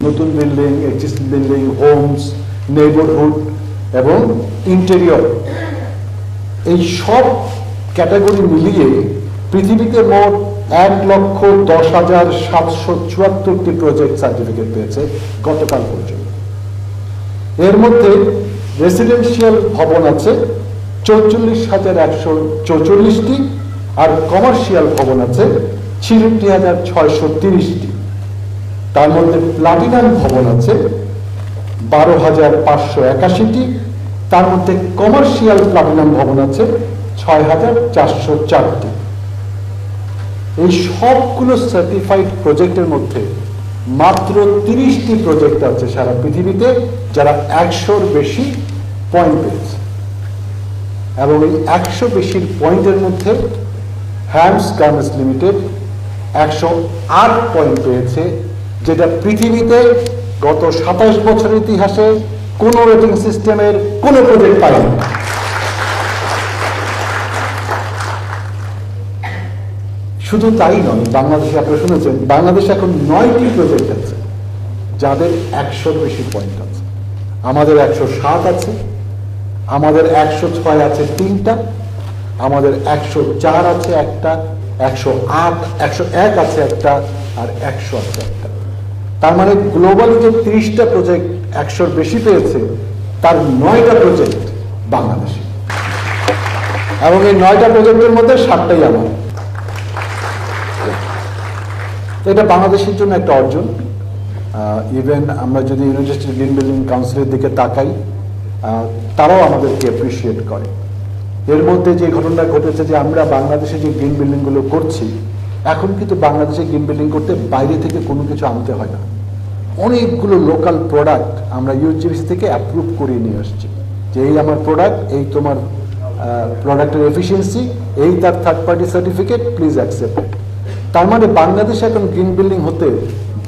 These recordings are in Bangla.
নতুন building, existing building, homes, neighbourhood এবং ইন্টেরিয়র, এই সব ক্যাটাগরি মিলিয়ে পৃথিবীতে মোট 1,10,774টি প্রজেক্ট সার্টিফিকেট পেয়েছে গতকাল পর্যন্ত। এর মধ্যে রেসিডেন্সিয়াল ভবন আছে 44,144টি, আর কমার্শিয়াল ভবন আছে 66,630টি। তার মধ্যে প্লাটিনাম ভবন আছে 12,581টি, তার মধ্যে কমার্শিয়াল প্লাটিনাম ভবন আছে 6,404টি। এই সবগুলো সার্টিফাইড প্রজেক্টের মধ্যে মাত্র 30টি প্রজেক্ট আছে সারা পৃথিবীতে যারা 100-র বেশি পয়েন্ট পেয়েছে, এবং এই 100 বেশির পয়েন্টের মধ্যে হ্যামস গার্মেন্টস লিমিটেড 108 পয়েন্ট পেয়েছে, যেটা পৃথিবীতে গত 27 বছরের ইতিহাসে কোনো রেটিং সিস্টেমের কোনো প্রজেক্ট পায়নি। শুধু তাই নয়, বাংলাদেশে আপনারা শুনেছেন বাংলাদেশে এখন 9টি প্রজেক্ট আছে যাদের 100-র বেশি পয়েন্ট আছে। আমাদের 107 আছে, আমাদের 106 আছে 3টা, আমাদের 104 আছে একটা, 108, 101 আছে একটা, আর 100 আছে একটা। তার মানে গ্লোবালি যে 30টা প্রজেক্ট 100-র বেশি পেয়েছে তার 9টা প্রজেক্ট বাংলাদেশে, এবং এই 9টা প্রজেক্টের মধ্যে 7টাই আমার। এটা বাংলাদেশের জন্য একটা অর্জন। ইভেন আমরা যদি ইউনিভার্সিটি গ্রিন বিল্ডিং কাউন্সিলের দিকে তাকাই, তারাও আমাদেরকে অ্যাপ্রিসিয়েট করে। এর মধ্যে যে ঘটনাটা ঘটেছে যে আমরা বাংলাদেশে যে গ্রিন বিল্ডিংগুলো করছি, এখন কিন্তু বাংলাদেশে গ্রিন বিল্ডিং করতে বাইরে থেকে কোনো কিছু আনতে হয় না। অনেকগুলো লোকাল প্রোডাক্ট আমরা ইউজিবিসি থেকে অ্যাপ্রুভ করিয়ে নিয়ে আসছি যে এই আমার প্রোডাক্ট, এই তোমার প্রোডাক্টের এফিসিয়েন্সি, এই তার third party certificate, please accept. তার মানে বাংলাদেশে এখন গ্রিন বিল্ডিং হতে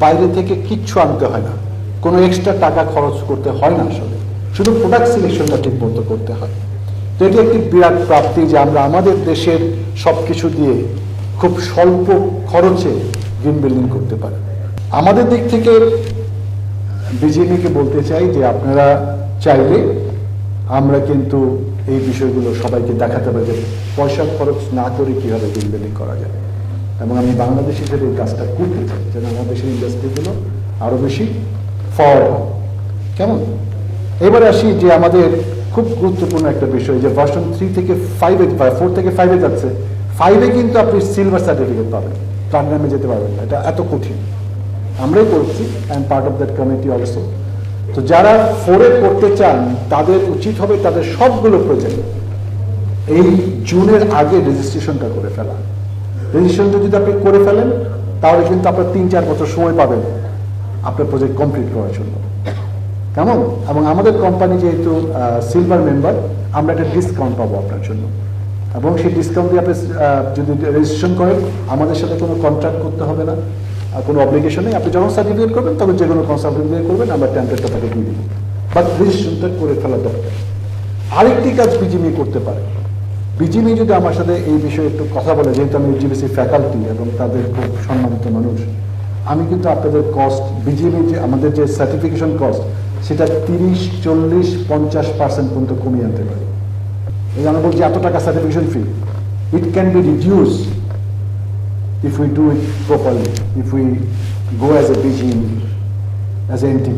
বাইরে থেকে কিচ্ছু আনতে হয় না, কোনো এক্সট্রা টাকা খরচ করতে হয় না, আসলে শুধু প্রোডাক্ট সিলেকশনটা ঠিক মতো করতে হয়। তো এটি একটি বিরাট প্রাপ্তি যে আমরা আমাদের দেশের সব কিছু দিয়ে খুব স্বল্প খরচে গ্রিন বিল্ডিং করতে পারি। আমাদের দিক থেকে বিজিএমইকে বলতে চাই যে আপনারা চাইলে আমরা কিন্তু এই বিষয়গুলো সবাইকে দেখাতে পারি যে পয়সা খরচ না করে কীভাবে গ্রিন বিল্ডিং করা যায়, এবং আমি বাংলাদেশ হিসেবে এই কাজটা করতে চাই যেন আমাদের দেশের ইন্ডাস্ট্রিগুলো আরও বেশি ফরওয়ার্ড হয়। কেমন? এবারে আসি যে আমাদের খুব গুরুত্বপূর্ণ একটা বিষয় যে ভার্সন 3 থেকে 5-এ, 4 থেকে 5-এ যাচ্ছে। 5-এ কিন্তু আপনি সিলভার সার্টিফিকেট পাবেন, প্লাটিনামে যেতে পারবেন না, এটা এত কঠিন। আমরাই করছি, I am part of that committee also. তো যারা 4-এ করতে চান তাদের উচিত হবে তাদের সবগুলো প্রজেক্ট এই জুনের আগে রেজিস্ট্রেশনটা করে ফেলা। রেজিস্ট্রেশনটা যদি আপনি করে ফেলেন তাহলে কিন্তু আপনার 3-4 বছর সময় পাবেন আপনার প্রজেক্ট কমপ্লিট করার জন্য। কেমন? এবং আমাদের কোম্পানি যেহেতু সিলভার মেম্বার, আমরা একটা ডিসকাউন্ট পাবো আপনার জন্য, এবং সেই ডিসকাউন্ট দিয়ে আপনি যদি রেজিস্ট্রেশন করেন আমাদের সাথে কোনো কন্ট্রাক্ট করতে হবে না, কোনো অব্লিগেশন নেই। আপনি যখন সার্টিফিকেট করবেন তখন যে কোনো কনসালটেন্ট দিয়ে করবেন, আমরা টেম্পলেটটা তাকে দিয়ে দিব, বাট রেজিস্ট্রেশনটা করে ফেলা দরকার। আরেকটি কাজ বিজিএমই করতে পারে। বিজিএমই যদি আমার সাথে এই বিষয়ে একটু কথা বলে, যেহেতু আমি ইউজিবিসি ফ্যাকাল্টি এবং তাদের খুব সম্মানিত মানুষ, আমি কিন্তু আপনাদের কস্ট বিজিএমই যে আমাদের যে সার্টিফিকেশন কস্ট সেটা 30-40-50% পর্যন্ত কমিয়ে আনতে পারি। এই আমরা বলছি এত টাকা certification fee, it can be reduce if we do it properly, if we go as a BGM, as an entity.